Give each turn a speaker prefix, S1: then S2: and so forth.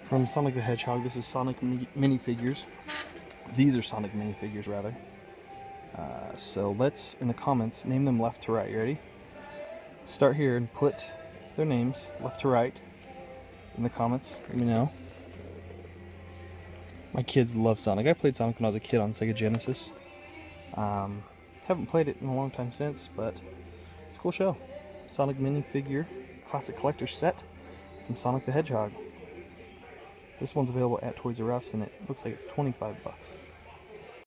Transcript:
S1: From Sonic the Hedgehog. This is Sonic minifigures. These are Sonic minifigures, rather. So let's, in the comments, name them left to right. You ready? Start here and put their names left to right in the comments. Let me know. My kids love Sonic. I played Sonic when I was a kid on Sega Genesis. Haven't played it in a long time since, but it's a cool show. Sonic minifigure classic collector set from Sonic the Hedgehog. This one's available at Toys R Us, and it looks like it's $25.